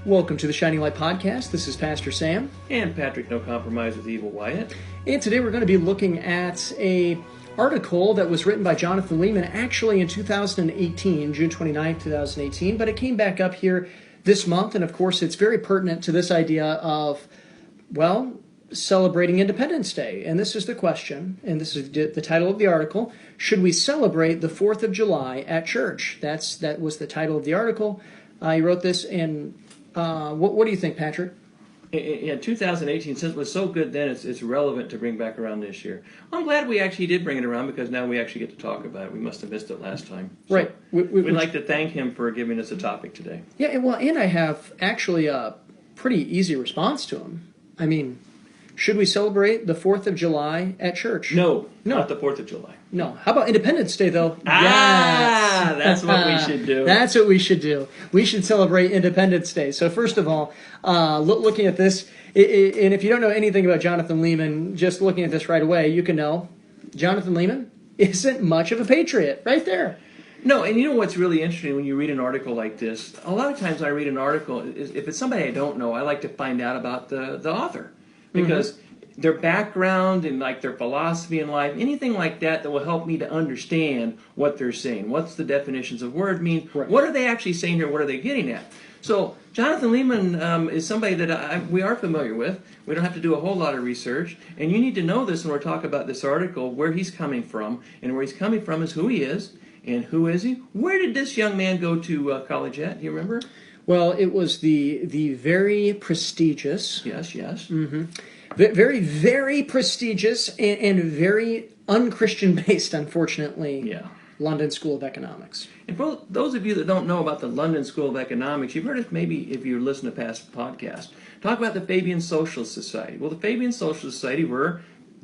Welcome to the Shining Light Podcast. This is Pastor Sam. And Patrick, no compromise with evil Wyett. And today we're going to be looking at a article that was written by Jonathan Leeman actually in 2018, June 29, 2018, but it came back up here this month, and of course it's very pertinent to this idea of, well, celebrating Independence Day. And this is the question, and this is the title of the article: should we celebrate the 4th of July at church? That was the title of the article. He wrote this in... What do you think, Patrick? In 2018, since it was so good then, it's relevant to bring back around this year. I'm glad we actually did bring it around, because now we actually get to talk about it. We must have missed it last time. So right. We'd like to thank him for giving us a topic today. Yeah, and I have actually a pretty easy response to him. I mean, should we celebrate the 4th of July at church? No, not the 4th of July. No. How about Independence Day, though? Yes. That's what we should do. That's what we should do. We should celebrate Independence Day. So first of all, looking at this, and if you don't know anything about Jonathan Leeman, just looking at this right away, you can know Jonathan Leeman isn't much of a patriot. Right there. No, and you know what's really interesting when you read an article like this? A lot of times I read an article, if it's somebody I don't know, I like to find out about the author. Because their background and like their philosophy in life, anything like that will help me to understand what they're saying. What's the definitions of word mean? Right. What are they actually saying here? What are they getting at? So Jonathan Leeman is somebody that we are familiar with. We don't have to do a whole lot of research. And you need to know this when we're talking about this article, where he's coming from. And where he's coming from is who he is. And who is he? Where did this young man go to college at? Do you remember? Well, it was the very prestigious. Yes. Mm-hmm. Very, very prestigious and very un-Christian based, unfortunately. Yeah. London School of Economics. And for those of you that don't know about the London School of Economics, you've heard us maybe, if you listen to past podcasts, talk about the Fabian Socialist Society. Well, the Fabian Socialist Society were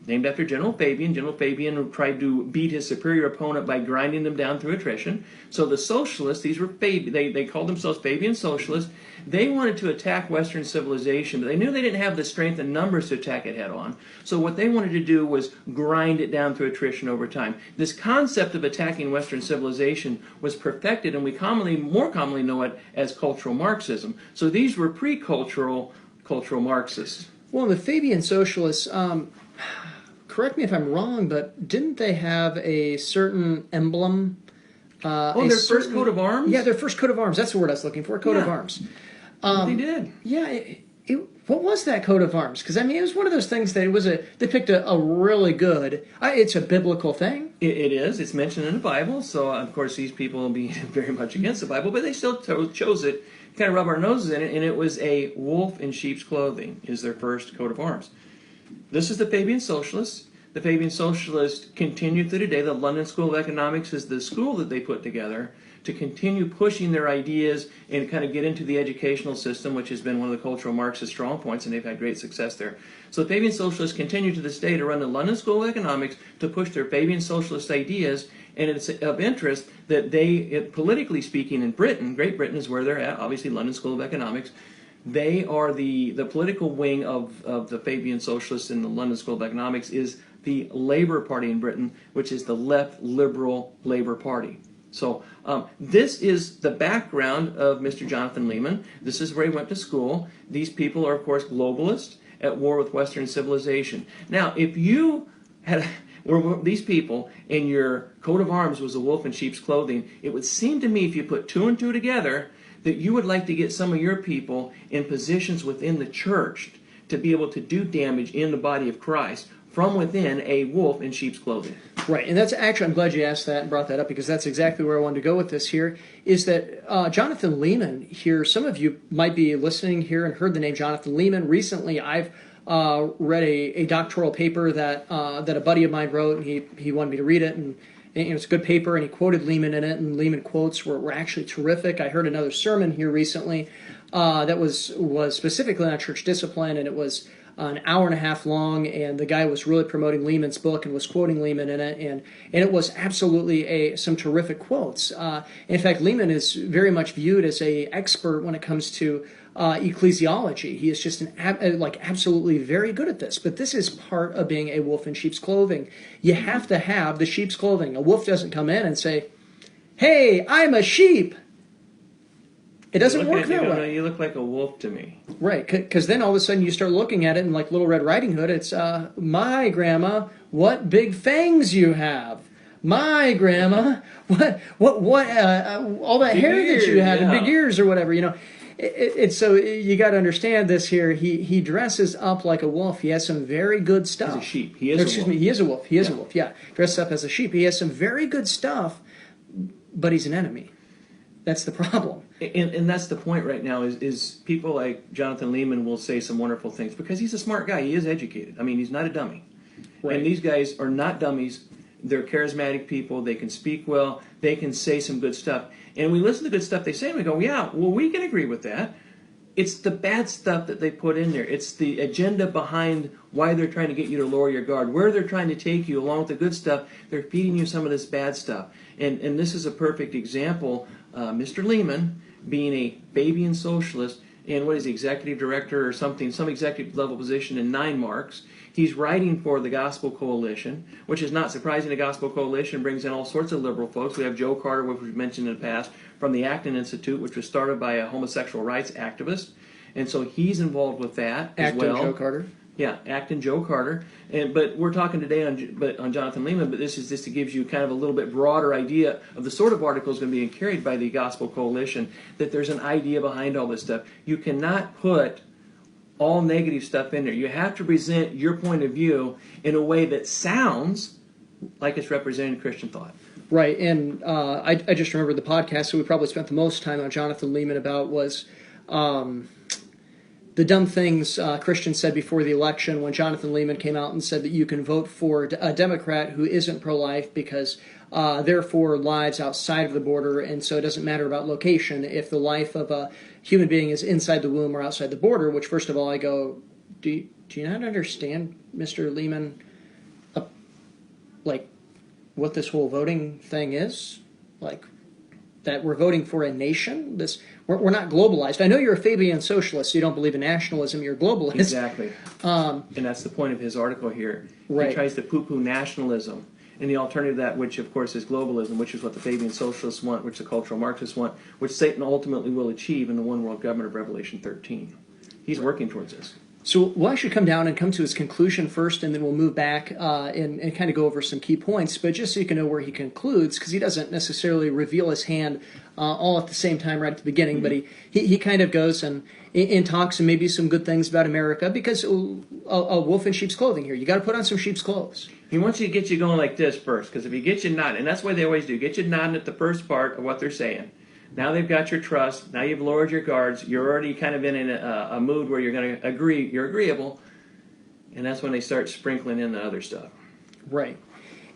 named after General Fabian. General Fabian tried to beat his superior opponent by grinding them down through attrition. So the socialists, these were they called themselves Fabian Socialists. They wanted to attack Western civilization, but they knew they didn't have the strength and numbers to attack it head on. So what they wanted to do was grind it down through attrition over time. This concept of attacking Western civilization was perfected, and we more commonly know it as cultural Marxism. So these were pre-cultural Marxists. Well, the Fabian Socialists, correct me if I'm wrong, but didn't they have a certain emblem? Their first coat of arms? Yeah, their first coat of arms. That's the word I was looking for, coat of arms. They did. Yeah, what was that coat of arms? Because, I mean, it was one of those things that they picked a really good, it's a biblical thing. It is. It's mentioned in the Bible, so, of course, these people will be very much against the Bible, but they still chose it, kind of rub our noses in it, and it was a wolf in sheep's clothing is their first coat of arms. This is the Fabian Socialists. The Fabian Socialists continue through today. The London School of Economics is the school that they put together to continue pushing their ideas and kind of get into the educational system, which has been one of the cultural Marxist strong points, and they've had great success there. So the Fabian Socialists continue to this day to run the London School of Economics to push their Fabian Socialist ideas, and it's of interest that they, politically speaking, in Britain, Great Britain is where they're at, obviously London School of Economics, they are the political wing of the Fabian Socialists in the London School of Economics is the Labour Party in Britain, which is the left liberal Labour Party. So this is the background of Mr. Jonathan Leeman. This is where he went to school. These people are, of course, globalists at war with Western civilization. Now, if you were these people and your coat of arms was a wolf in sheep's clothing, it would seem to me, if you put two and two together, that you would like to get some of your people in positions within the church to be able to do damage in the body of Christ from within a wolf in sheep's clothing. Right, and that's actually, I'm glad you asked that and brought that up, because that's exactly where I wanted to go with this here, is that Jonathan Leeman here, some of you might be listening here and heard the name Jonathan Leeman. Recently, I've read a doctoral paper that a buddy of mine wrote, and he wanted me to read it, and it's a good paper, and he quoted Leeman in it, and Leeman quotes were actually terrific. I heard another sermon here recently that was specifically on church discipline, and it was an hour and a half long, and the guy was really promoting Leeman's book and was quoting Leeman in it, and it was absolutely some terrific quotes. In fact, Leeman is very much viewed as an expert when it comes to ecclesiology. He is just absolutely very good at this. But this is part of being a wolf in sheep's clothing. You have to have the sheep's clothing. A wolf doesn't come in and say, "Hey, I'm a sheep." It doesn't work that way. You look like a wolf to me. Right, because then all of a sudden you start looking at it and like Little Red Riding Hood, it's, my grandma, what big fangs you have. My grandma, all that hair that you had and big ears or whatever, you know. It's so you got to understand this here. He dresses up like a wolf. He has some very good stuff. He's a sheep. He is a wolf. Excuse me, he is a wolf. He is a wolf, yeah. Dresses up as a sheep. He has some very good stuff, but he's an enemy. That's the problem. And that's the point right now is people like Jonathan Leeman will say some wonderful things because he's a smart guy. He is educated. I mean, he's not a dummy. Right. And these guys are not dummies. They're charismatic people. They can speak well. They can say some good stuff. And we listen to the good stuff they say and we go, yeah, well, we can agree with that. It's the bad stuff that they put in there. It's the agenda behind why they're trying to get you to lower your guard, where they're trying to take you along with the good stuff. They're feeding you some of this bad stuff. And this is a perfect example. Mr. Leeman, being a Fabian Socialist, and what is he, executive director or something, some executive level position in 9 Marks. He's writing for the Gospel Coalition, which is not surprising. The Gospel Coalition brings in all sorts of liberal folks. We have Joe Carter, which we've mentioned in the past, from the Acton Institute, which was started by a homosexual rights activist. And so he's involved with that as well. Acton Joe Carter? Yeah, Acton Joe Carter. But we're talking today on Jonathan Leeman, but this is just to give you kind of a little bit broader idea of the sort of articles going to be carried by the Gospel Coalition, that there's an idea behind all this stuff. You cannot put all negative stuff in there. You have to present your point of view in a way that sounds like it's representing Christian thought. Right, and I just remember the podcast that we probably spent the most time on Jonathan Leeman about was the dumb things Christians said before the election when Jonathan Leeman came out and said that you can vote for a Democrat who isn't pro-life because therefore lives outside of the border, and so it doesn't matter about location if the life of a human being is inside the womb or outside the border, which first of all I go, do you not understand, Mr. Leeman, like what this whole voting thing is? Like that we're voting for a nation? We're not globalized. I know you're a Fabian Socialist, so you don't believe in nationalism, you're a globalist. Exactly. And that's the point of his article here. Right. He tries to poo-poo nationalism. And the alternative to that, which of course is globalism, which is what the Fabian Socialists want, which the cultural Marxists want, which Satan ultimately will achieve in the one world government of Revelation 13. He's working towards this. So we'll actually come down and come to his conclusion first, and then we'll move back and kind of go over some key points. But just so you can know where he concludes, because he doesn't necessarily reveal his hand all at the same time right at the beginning, but he kind of goes and talks and maybe some good things about America, because a wolf in sheep's clothing here. You got to put on some sheep's clothes. He wants you to get you going like this first, because if he gets you nodding, and that's what they always do, get you nodding at the first part of what they're saying. Now they've got your trust. Now you've lowered your guards. You're already kind of in a mood where you're going to agree. You're agreeable. And that's when they start sprinkling in the other stuff. Right.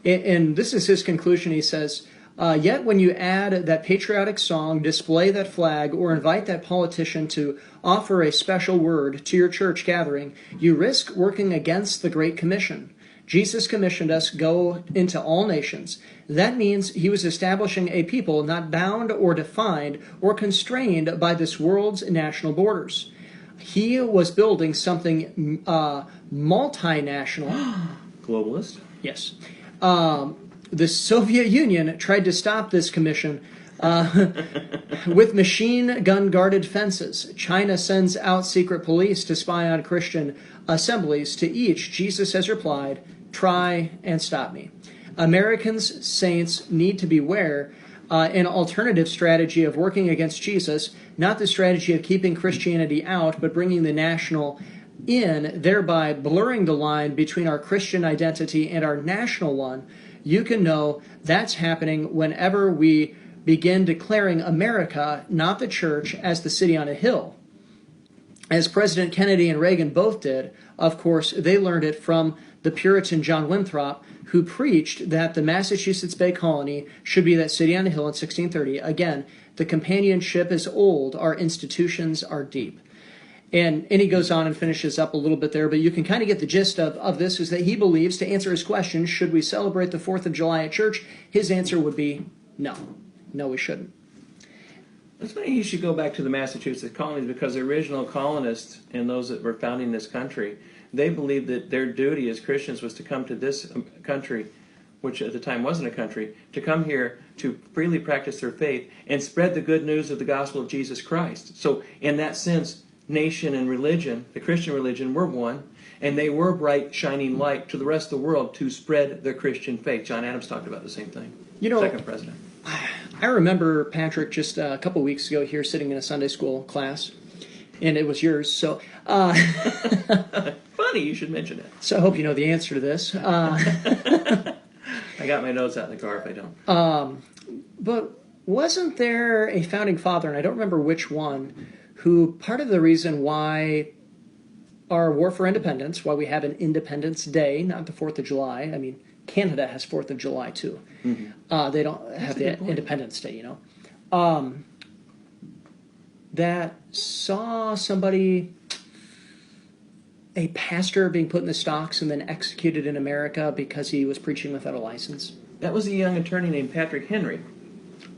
And this is his conclusion. He says, yet when you add that patriotic song, display that flag, or invite that politician to offer a special word to your church gathering, you risk working against the Great Commission. Jesus commissioned us, go into all nations. That means he was establishing a people not bound or defined or constrained by this world's national borders. He was building something multinational. Globalist? Yes. The Soviet Union tried to stop this commission with machine gun guarded fences. China sends out secret police to spy on Christian assemblies. To each, Jesus has replied, try and stop me. Americans, saints, need to beware an alternative strategy of working against Jesus, not the strategy of keeping Christianity out, but bringing the national in, thereby blurring the line between our Christian identity and our national one. You can know that's happening whenever we begin declaring America, not the church, as the city on a hill. As President Kennedy and Reagan both did, of course, they learned it from the Puritan John Winthrop, who preached that the Massachusetts Bay Colony should be that city on a hill in 1630. Again, the companionship is old, our institutions are deep. And he goes on and finishes up a little bit there, but you can kind of get the gist of this, is that he believes, to answer his question, should we celebrate the 4th of July at church, his answer would be no. No, we shouldn't. That's why you should go back to the Massachusetts colonies, because the original colonists and those that were founding this country, they believed that their duty as Christians was to come to this country which at the time wasn't a country, to come here to freely practice their faith and spread the good news of the gospel of Jesus Christ. So in that sense, nation and religion, the Christian religion, were one, and they were bright, shining light to the rest of the world to spread the Christian faith. John Adams talked about the same thing. Second president. I remember, Patrick, just a couple weeks ago here sitting in a Sunday school class, and it was yours, so... Funny, you should mention it. So I hope you know the answer to this. I got my notes out in the car if I don't. But wasn't there a founding father, and I don't remember which one, who part of the reason why our war for independence, why we have an Independence Day, not the 4th of July, I mean, Canada has 4th of July too. Mm-hmm. They don't have the Independence Day, you know. That saw somebody, a pastor being put in the stocks and then executed in America because he was preaching without a license. That was a young attorney named Patrick Henry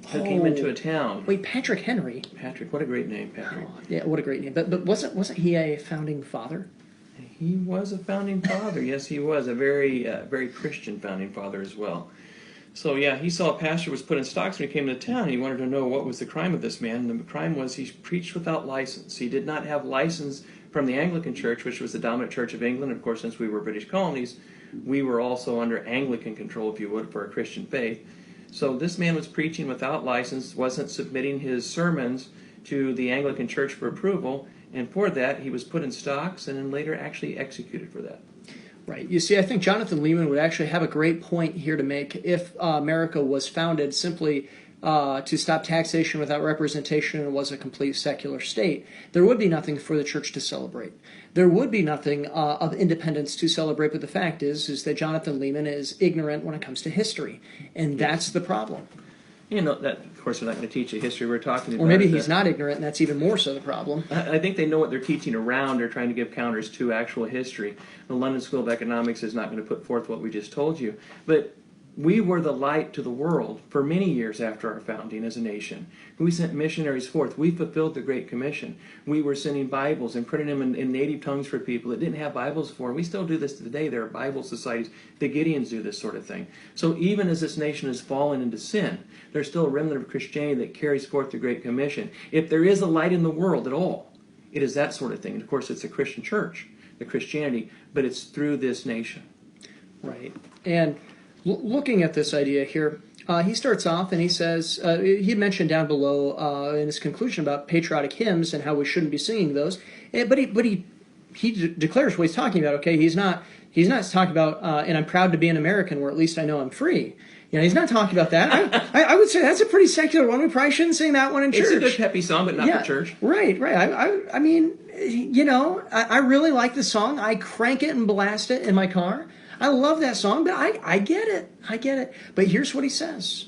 who came into a town. Wait, Patrick Henry? Patrick, what a great name, Patrick. Oh, yeah, what a great name. But wasn't he a founding father? He was a founding father. Yes, he was a very Christian founding father as well. So yeah, he saw a pastor was put in stocks when he came to town. He wanted to know what was the crime of this man. And the crime was he preached without license. He did not have license from the Anglican Church, which was the dominant church of England. Of course, since we were British colonies, we were also under Anglican control, if you would, for our Christian faith. So this man was preaching without license, wasn't submitting his sermons to the Anglican Church for approval, and for that he was put in stocks and then later actually executed for that. Right. You see, I think Jonathan Leeman would actually have a great point here to make if America was founded simply to stop taxation without representation and was a complete secular state. There would be nothing for the church to celebrate. There would be nothing of independence to celebrate, but the fact is that Jonathan Leeman is ignorant when it comes to history, and that's the problem. You know, that, of course, we're not going to teach the history we're talking about. Or maybe he's not ignorant, and that's even more so the problem. I think they know what they're teaching around. They're trying to give counters to actual history. The London School of Economics is not going to put forth what we just told you. But we were the light to the world for many years after our founding as a nation. We sent missionaries forth. We fulfilled the Great Commission. We were sending Bibles and printing them in native tongues for people that didn't have Bibles for. We still do this today. There are Bible societies. The Gideons do this sort of thing. So even as this nation has fallen into sin, there's still a remnant of Christianity that carries forth the Great Commission. If there is a light in the world at all, it is that sort of thing. And of course, it's the Christian church, the Christianity, but it's through this nation. Right. And looking at this idea here, he starts off and he says, he mentioned down below in his conclusion about patriotic hymns and how we shouldn't be singing those, but he declares what he's talking about. Okay, he's not talking about, and I'm proud to be an American, where at least I know I'm free. You know, he's not talking about that. I would say that's a pretty secular one. We probably shouldn't sing that one in church. It's a good peppy song, but not for church. Right. I mean, you know, I really like the song. I crank it and blast it in my car. I love that song, but I get it. But here's what he says.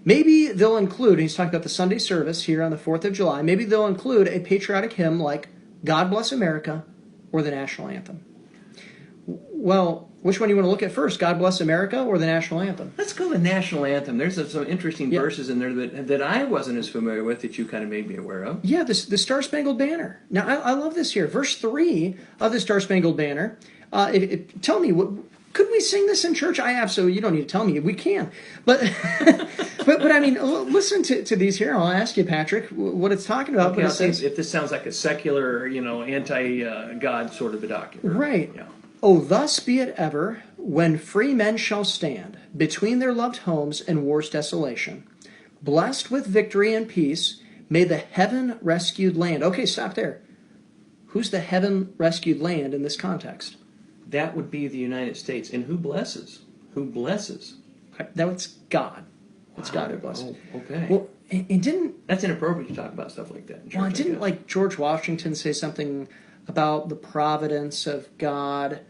Maybe they'll include, and he's talking about the Sunday service here on the 4th of July, maybe they'll include a patriotic hymn like God Bless America or the National Anthem. Well, which one do you want to look at first, God Bless America or the National Anthem? Let's go to the National Anthem. There's some interesting verses in there that I wasn't as familiar with that you kind of made me aware of. Yeah, the Star Spangled Banner. Now, I love this here. Verse 3 of the Star Spangled Banner. Tell me, could we sing this in church? You don't need to tell me. We can. But but I mean, listen to these here. I'll ask you, Patrick, what it's talking about. Okay, if this sounds like a secular, anti-God sort of a document. Right. Yeah. Oh, thus be it ever, when free men shall stand between their loved homes and war's desolation, blessed with victory and peace, may the heaven-rescued land. Okay, stop there. Who's the heaven-rescued land in this context? That would be the United States. And who blesses? Who blesses? That's God. It's God who blesses. Oh, okay. Well, and didn't... That's inappropriate to talk about stuff like that in church. Well, didn't, George Washington say something about the providence of God?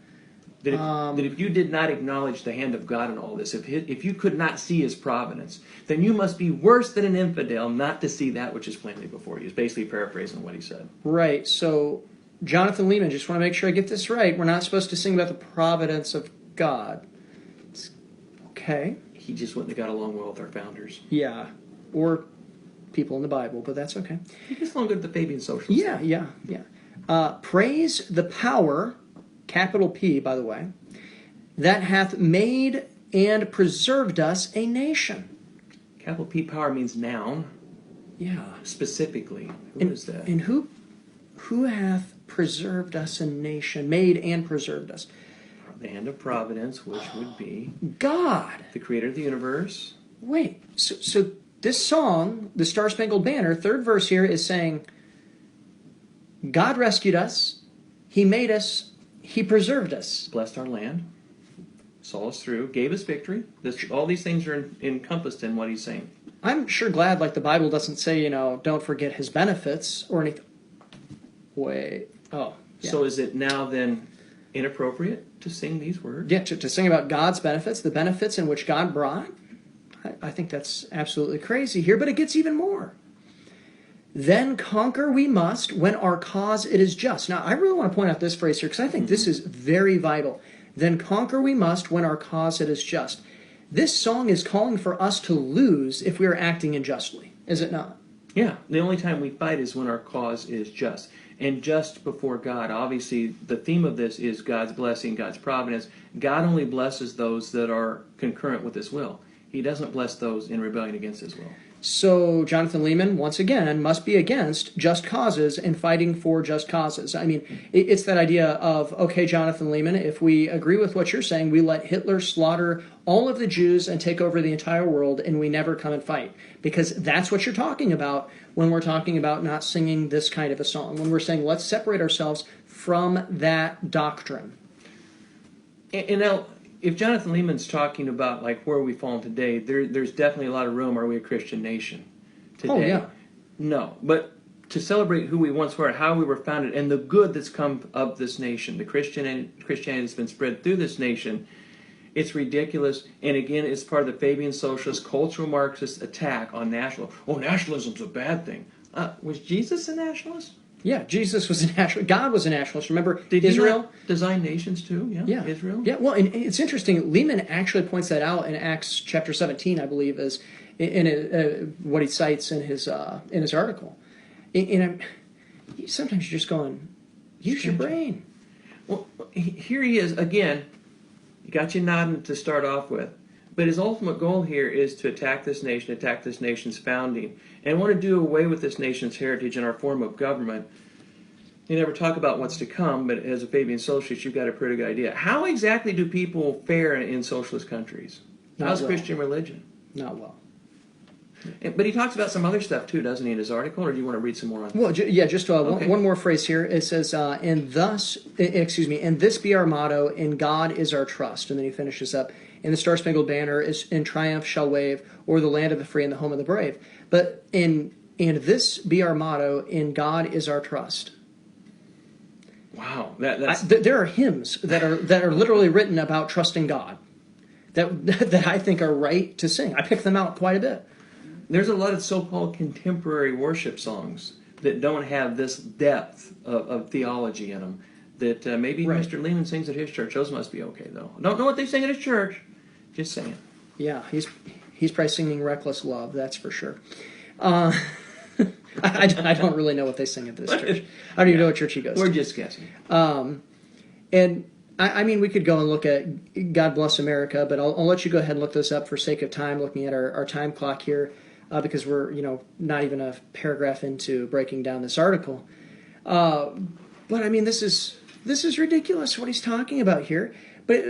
That if you did not acknowledge the hand of God in all this, if you could not see His providence, then you must be worse than an infidel not to see that which is plainly before you. Is basically paraphrasing what he said. Right. So, Jonathan Leeman, just want to make sure I get this right. We're not supposed to sing about the providence of God. Okay. He just wouldn't have got along well with our founders. Yeah. Or people in the Bible, but that's okay. He gets along good with the Fabian Socialist. Yeah. Praise the power, capital P, by the way, that hath made and preserved us a nation. Capital P power means noun. Yeah. Specifically. Who is that? And who hath preserved us a nation, made and preserved us? The hand of providence, which would be God. the creator of the universe. Wait, so this song, the Star Spangled Banner, third verse here is saying, God rescued us, He made us, He preserved us. Blessed our land, saw us through, gave us victory. All these things are encompassed in what he's saying. I'm sure glad, like the Bible doesn't say, don't forget His benefits or anything. Wait, oh. Yeah. So is it now then inappropriate to sing these words? Yeah, to sing about God's benefits, the benefits in which God brought? I think that's absolutely crazy here, but it gets even more. Then conquer we must when our cause it is just. Now, I really want to point out this phrase here because I think this is very vital. Then conquer we must when our cause it is just. This song is calling for us to lose if we are acting unjustly, is it not? Yeah, the only time we fight is when our cause is just. And just before God. Obviously, the theme of this is God's blessing, God's providence. God only blesses those that are concurrent with His will. He doesn't bless those in rebellion against His will. So Jonathan Leeman, once again, must be against just causes and fighting for just causes. I mean, it's that idea of, okay, Jonathan Leeman, if we agree with what you're saying, we let Hitler slaughter all of the Jews and take over the entire world, and we never come and fight. Because that's what you're talking about when we're talking about not singing this kind of a song. When we're saying, let's separate ourselves from that doctrine. And now, if Jonathan Leeman's talking about like where we've fallen today, there's definitely a lot of room. Are we a Christian nation today? Oh, yeah. No, but to celebrate who we once were, how we were founded, and the good that's come of this nation, the Christianity that's been spread through this nation, it's ridiculous. And again, it's part of the Fabian Socialist, cultural Marxist attack on nationalism. Oh, nationalism's a bad thing. Was Jesus a nationalist? Yeah, Jesus was a nationalist. God was a nationalist. Remember, Did Israel? He not design nations too? Yeah, Israel? Yeah, well, and it's interesting. Leeman actually points that out in Acts chapter 17, I believe, is in what he cites in his article. And sometimes you're just going, use your brain. Well, here he is again. He got you nodding to start off with. But his ultimate goal here is to attack this nation, attack this nation's founding, and want to do away with this nation's heritage and our form of government. You never talk about what's to come, but as a Fabian Socialist, you've got a pretty good idea. How exactly do people fare in socialist countries? How's Christian religion? Not well. But he talks about some other stuff too, doesn't he, in his article? Or do you want to read some more on that? Well, just Okay. one more phrase here. It says, and this be our motto, in God is our trust. And then he finishes up, and the Star Spangled Banner is in triumph shall wave, o'er the land of the free and the home of the brave. But and this be our motto, in God is our trust. Wow, that's... There are hymns that are literally written about trusting God that I think are right to sing. I pick them out quite a bit. There's a lot of so-called contemporary worship songs that don't have this depth of theology in them that maybe Right. Mr. Leeman sings at his church. Those must be okay, though. Don't know what they sing at his church. Just saying. Yeah, he's probably singing Reckless Love, that's for sure. I don't really know what they sing at this church. I don't even know what church he goes We're to. just guessing. And I mean, we could go and look at God Bless America, but I'll let you go ahead and look this up for sake of time, looking at our time clock here, because we're not even a paragraph into breaking down this article. But I mean, this is ridiculous what he's talking about here. But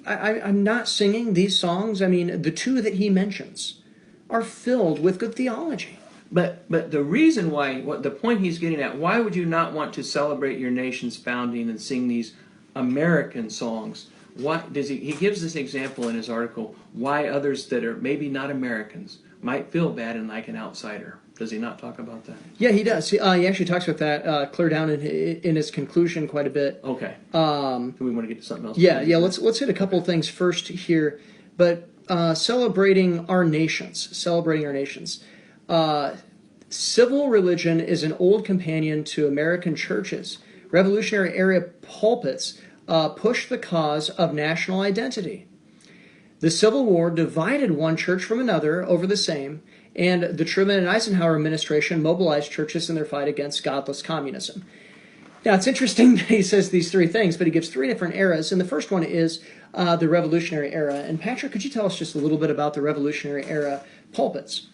I'm not singing these songs. I mean, the two that he mentions are filled with good theology. But the reason why, the point he's getting at, why would you not want to celebrate your nation's founding and sing these American songs? Why does he gives this example in his article, why others that are maybe not Americans might feel bad and like an outsider. Does he not talk about that? Yeah, he does. He actually talks about that clear down in his conclusion quite a bit. Okay. Do we want to get to something else? Yeah. Let's hit a couple of things first here. But celebrating our nations. Civil religion is an old companion to American churches. Revolutionary era pulpits push the cause of national identity. The Civil War divided one church from another over the same, and the Truman and Eisenhower administration mobilized churches in their fight against godless communism. Now, it's interesting that he says these three things, but he gives three different eras, and the first one is the Revolutionary Era. And Patrick, could you tell us just a little bit about the Revolutionary Era pulpits?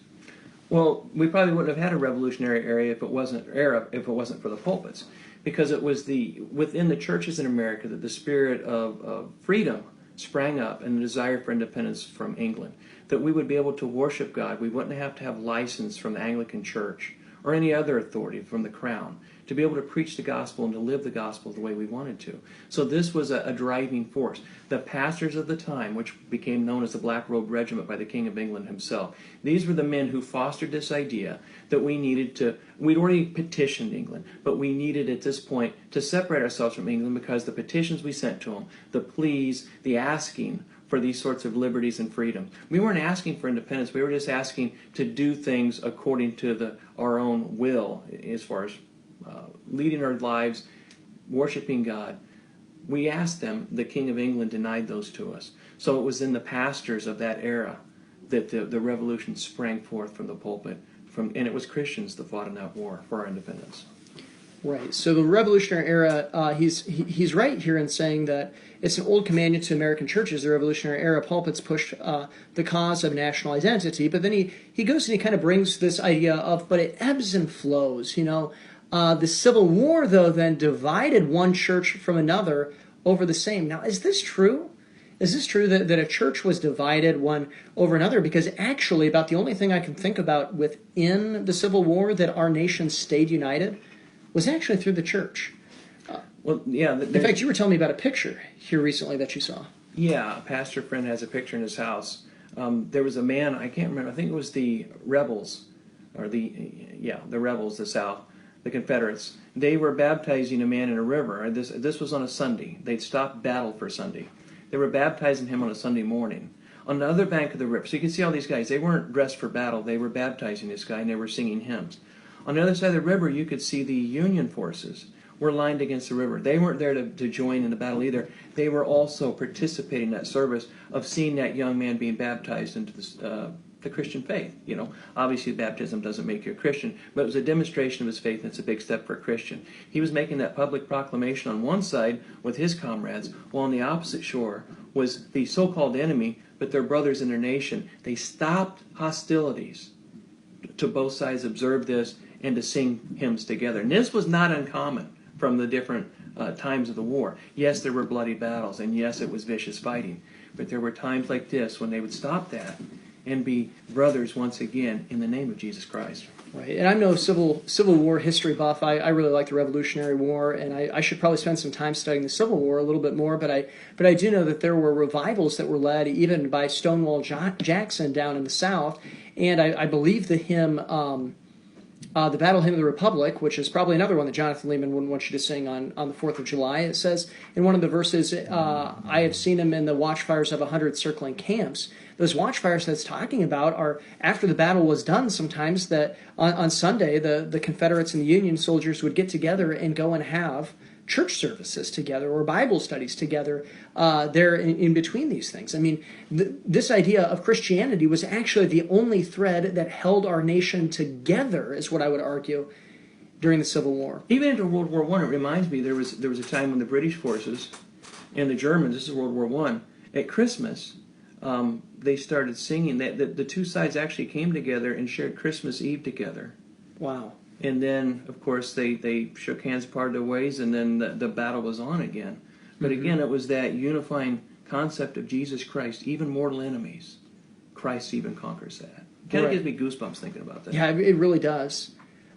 Well, we probably wouldn't have had a Revolutionary era if it wasn't for the pulpits, because it was within the churches in America that the spirit of freedom sprang up and the desire for independence from England, that we would be able to worship God. We wouldn't have to have license from the Anglican Church or any other authority from the crown to be able to preach the gospel and to live the gospel the way we wanted to. So this was a driving force. The pastors of the time, which became known as the Black Robe Regiment by the King of England himself, these were the men who fostered this idea that we'd already petitioned England, but we needed at this point to separate ourselves from England, because the petitions we sent to them, the pleas, the asking for these sorts of liberties and freedom. We weren't asking for independence. We were just asking to do things according to our own will, as far as leading our lives, worshiping God. We asked them. The King of England denied those to us. So it was in the pastors of that era that the revolution sprang forth from the pulpit, and it was Christians that fought in that war for our independence. Right. So the Revolutionary Era, he's right here in saying that it's an old commandment to American churches. The Revolutionary Era pulpits pushed the cause of national identity, but then he goes and he kind of brings this idea of, but it ebbs and flows. The Civil War, though, then divided one church from another over the same. Now, is this true? Is this true that a church was divided one over another? Because actually, about the only thing I can think about within the Civil War that our nation stayed united was actually through the church. In fact, you were telling me about a picture here recently that you saw. Yeah, a pastor friend has a picture in his house. There was a man, I can't remember, I think it was the rebels, the rebels, the South, the Confederates. They were baptizing a man in a river. This was on a Sunday. They'd stopped battle for Sunday. They were baptizing him on a Sunday morning on the other bank of the river. So you can see all these guys. They weren't dressed for battle. They were baptizing this guy, and they were singing hymns. On the other side of the river, you could see the Union forces were lined against the river. They weren't there to join in the battle either. They were also participating in that service of seeing that young man being baptized into the Christian faith. Obviously baptism doesn't make you a Christian, but it was a demonstration of his faith, and it's a big step for a Christian. He was making that public proclamation on one side with his comrades, while on the opposite shore was the so-called enemy, but their brothers in their nation. They stopped hostilities to both sides, observe this, and to sing hymns together. And this was not uncommon from the different times of the war. Yes, there were bloody battles, and yes, it was vicious fighting, but there were times like this when they would stop that and be brothers once again in the name of Jesus Christ. Right, and I'm no Civil War history buff. I really like the Revolutionary War, and I should probably spend some time studying the Civil War a little bit more. But I do know that there were revivals that were led even by Stonewall Jackson down in the South, and I believe the hymn, the Battle Hymn of the Republic, which is probably another one that Jonathan Leeman wouldn't want you to sing on the 4th of July. It says in one of the verses, I have seen him in the watchfires of 100 circling camps. Those watchfires that's talking about are after the battle was done. Sometimes that on Sunday, the Confederates and the Union soldiers would get together and go and have church services together or Bible studies together there in between these things. I mean, this idea of Christianity was actually the only thread that held our nation together, is what I would argue, during the Civil War. Even into World War I, it reminds me, there was a time when the British forces and the Germans, this is World War I, at Christmas, they started singing. The two sides actually came together and shared Christmas Eve together. Wow. And then, of course, they shook hands, parted their ways, and then the battle was on again. But again, it was that unifying concept of Jesus Christ, even mortal enemies. Christ even conquers that. Kind of gives me goosebumps thinking about that. Yeah, it really does.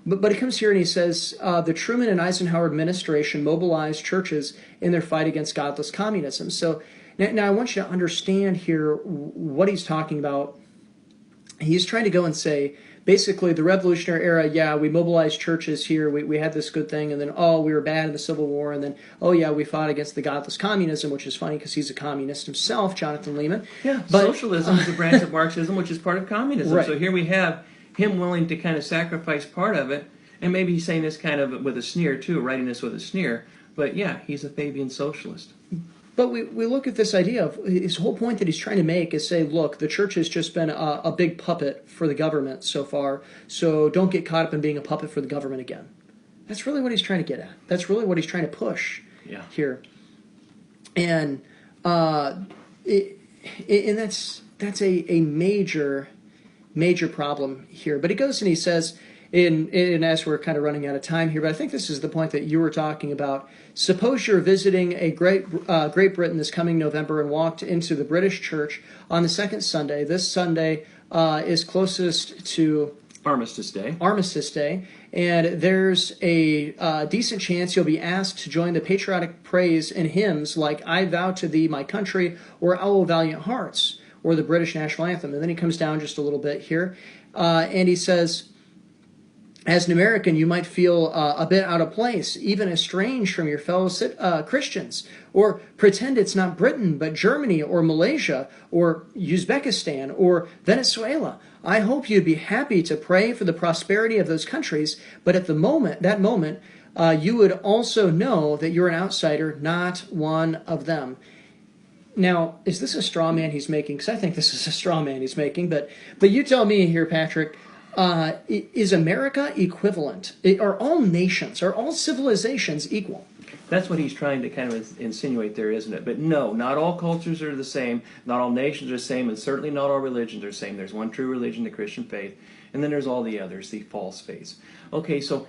But he comes here and he says, the Truman and Eisenhower administration mobilized churches in their fight against godless communism. So now I want you to understand here what he's talking about. He's trying to go and say, basically, the Revolutionary Era, yeah, we mobilized churches here, we had this good thing, and then, we were bad in the Civil War, and then, we fought against the godless communism, which is funny because he's a communist himself, Jonathan Leeman. Yeah, but socialism is a branch of Marxism, which is part of communism. Right. So here we have him willing to kind of sacrifice part of it, and maybe he's saying this kind of with a sneer, too, writing this with a sneer, but yeah, he's a Fabian Socialist. But we look at this idea of his whole point that he's trying to make is say, look, the church has just been a big puppet for the government so far, so don't get caught up in being a puppet for the government again. That's really what he's trying to get at. That's really what he's trying to push here. And and that's a major problem here. But he goes and he says, and as we're kind of running out of time here, but I think this is the point that you were talking about. Suppose you're visiting a Great Britain this coming November and walked into the British church on the second Sunday. This Sunday is closest to Armistice Day. And there's a decent chance you'll be asked to join the patriotic praise and hymns like I Vow to Thee, My Country, or O Valiant Hearts, or the British National Anthem. And then he comes down just a little bit here, and he says, as an American, you might feel a bit out of place, even estranged from your fellow Christians, or pretend it's not Britain, but Germany, or Malaysia, or Uzbekistan, or Venezuela. I hope you'd be happy to pray for the prosperity of those countries, but at that moment, you would also know that you're an outsider, not one of them. Now, is this a straw man he's making? Because I think this is a straw man he's making, but you tell me here, Patrick. Is America equivalent? Are all nations, are all civilizations equal? That's what he's trying to kind of insinuate there, isn't it? But no, not all cultures are the same, not all nations are the same, and certainly not all religions are the same. There's one true religion, the Christian faith, and then there's all the others, the false faiths. Okay, so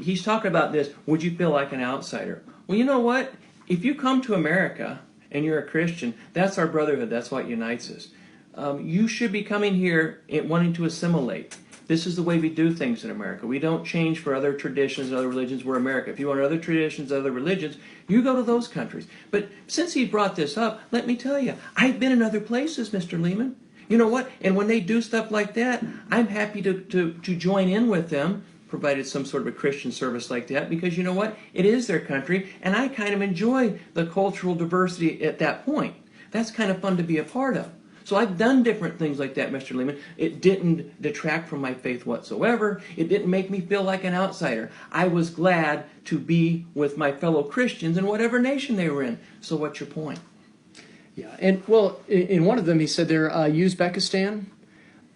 he's talking about this, would you feel like an outsider? Well, you know what? If you come to America and you're a Christian, that's our brotherhood, that's what unites us. You should be coming here wanting to assimilate. This is the way we do things in America. We don't change for other traditions and other religions. We're America. If you want other traditions, other religions, you go to those countries. But since he brought this up, let me tell you, I've been in other places, Mr. Leeman. You know what? And when they do stuff like that, I'm happy to join in with them, provided some sort of a Christian service like that, because you know what? It is their country, and I kind of enjoy the cultural diversity at that point. That's kind of fun to be a part of. So I've done different things like that, Mr. Leeman. It didn't detract from my faith whatsoever. It didn't make me feel like an outsider. I was glad to be with my fellow Christians in whatever nation they were in. So what's your point? Yeah, and well, in one of them he said they're Uzbekistan.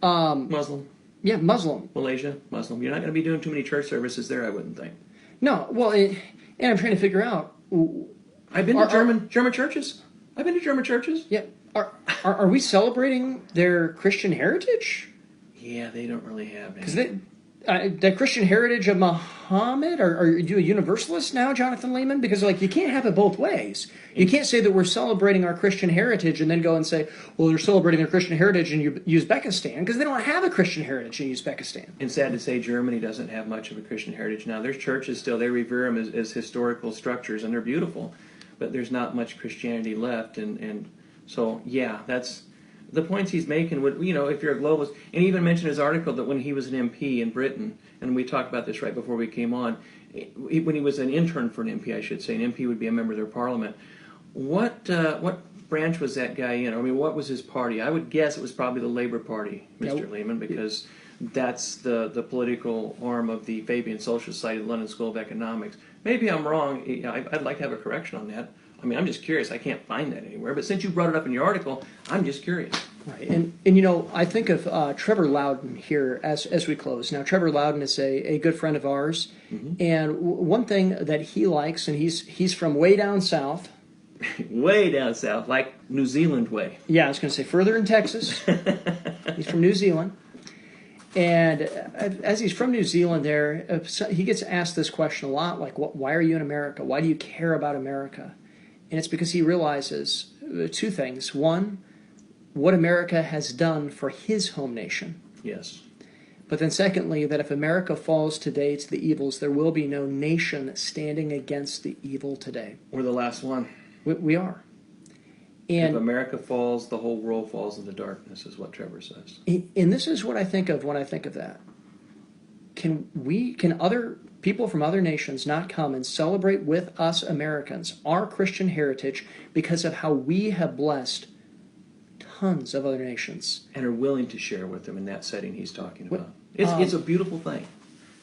Muslim. Yeah, Muslim. Malaysia, Muslim. You're not going to be doing too many church services there, I wouldn't think. No, well, and I'm trying to figure out. I've been to German churches. I've been to German churches. Yeah. Are we celebrating their Christian heritage? Yeah, they don't really have any. Because the Christian heritage of Muhammad, are you a universalist now, Jonathan Leeman? Because you can't have it both ways. You can't say that we're celebrating our Christian heritage and then go and say, well, they're celebrating their Christian heritage in Uzbekistan, because they don't have a Christian heritage in Uzbekistan. And sad to say, Germany doesn't have much of a Christian heritage now. There's churches still, they revere them as historical structures, and they're beautiful. But there's not much Christianity left, and so, yeah, that's the points he's making. Would, if you're a globalist, and he even mentioned his article that when he was an MP in Britain, and we talked about this right before we came on, when he was an intern for an MP, I should say, an MP would be a member of their parliament. What branch was that guy in? I mean, what was his party? I would guess it was probably the Labour Party, Mr. Leeman, because that's the political arm of the Fabian Socialist Society, the London School of Economics. Maybe I'm wrong. I'd like to have a correction on that. I mean, I'm just curious. I can't find that anywhere. But since you brought it up in your article, I'm just curious. Right. And I think of Trevor Loudon here as we close. Now, Trevor Loudon is a good friend of ours. Mm-hmm. And one thing that he likes, and he's from way down south. Way down south, like New Zealand way. Yeah, I was going to say further in Texas. He's from New Zealand. And as he's from New Zealand there, he gets asked this question a lot, like, why are you in America? Why do you care about America? And it's because he realizes two things. One, what America has done for his home nation. Yes. But then secondly, that if America falls today to the evils, there will be no nation standing against the evil today. We're the last one. We are. And if America falls, the whole world falls into darkness, is what Trevor says. And this is what I think of when I think of that. Can other people from other nations not come and celebrate with us Americans our Christian heritage because of how we have blessed tons of other nations? And are willing to share with them in that setting he's talking about. It's a beautiful thing.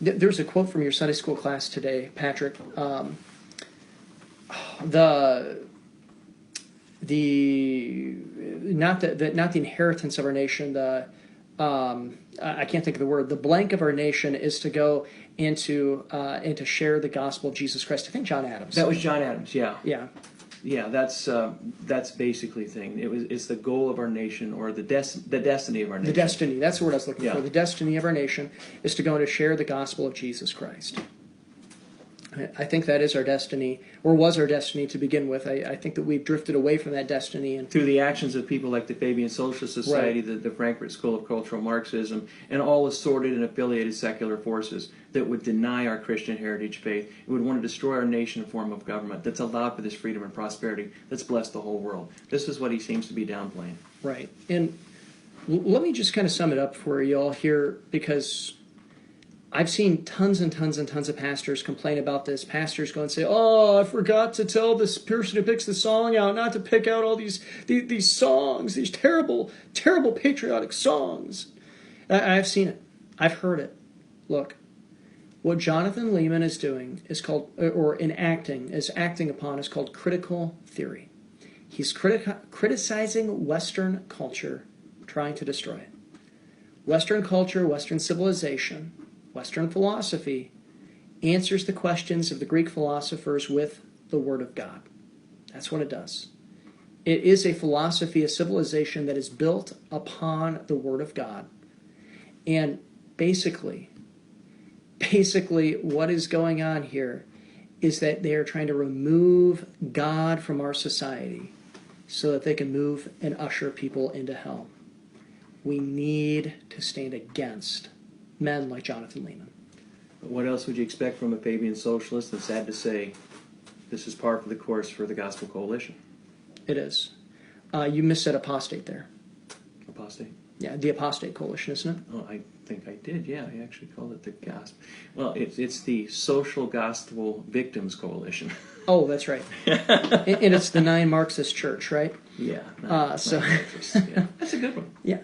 There's a quote from your Sunday school class today, Patrick. Not the inheritance of our nation, I can't think of the word. The blank of our nation is to go and to share the gospel of Jesus Christ. I think John Adams. That was John Adams. Yeah. Yeah. Yeah, that's basically the thing. It's the goal of our nation, or the destiny of our nation. The destiny. That's the word I was looking Yeah. for. The destiny of our nation is to go and to share the gospel of Jesus Christ. I think that is our destiny, or was our destiny to begin with. I think that we've drifted away from that destiny. And through the actions of people like the Fabian Socialist Society, Right. the Frankfurt School of Cultural Marxism, and all assorted and affiliated secular forces that would deny our Christian heritage faith, and would want to destroy our nation in form of government that's allowed for this freedom and prosperity that's blessed the whole world. This is what he seems to be downplaying. Right. And let me just kind of sum it up for you all here, because I've seen tons and tons and tons of pastors complain about this. Pastors go and say, "Oh, I forgot to tell this person who picks the song out not to pick out all these songs, these terrible, terrible patriotic songs." I've seen it. I've heard it. Look, what Jonathan Leeman is doing is called, or acting upon, is called critical theory. He's criticizing Western culture, trying to destroy it. Western culture, Western civilization, Western philosophy answers the questions of the Greek philosophers with the Word of God. That's what it does. It is a philosophy, a civilization that is built upon the Word of God. And basically, what is going on here is that they are trying to remove God from our society so that they can move and usher people into hell. We need to stand against men like Jonathan Leeman. But what else would you expect from a Fabian Socialist? And sad to say, this is par for the course for the Gospel Coalition. It is. You missaid apostate there. Apostate? Yeah, the Apostate Coalition, isn't it? Oh, I think I did. Yeah, I actually called it the gospel. Well, it's the Social Gospel Victims Coalition. Oh, that's right. And it's the 9 Marxist Church, right? Yeah. Yeah. That's a good one. Yeah.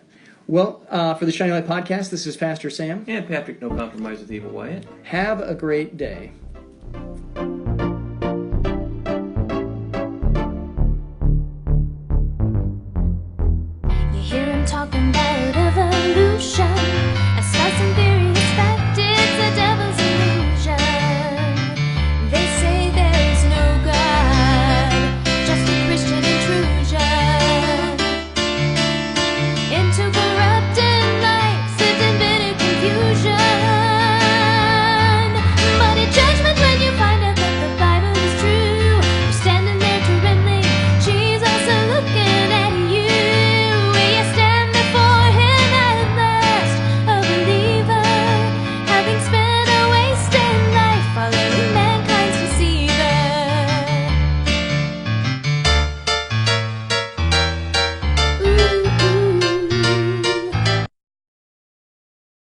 Well, for the Shining Light Podcast, this is Pastor Sam. And Patrick, no compromise with evil, Wyett. Have a great day.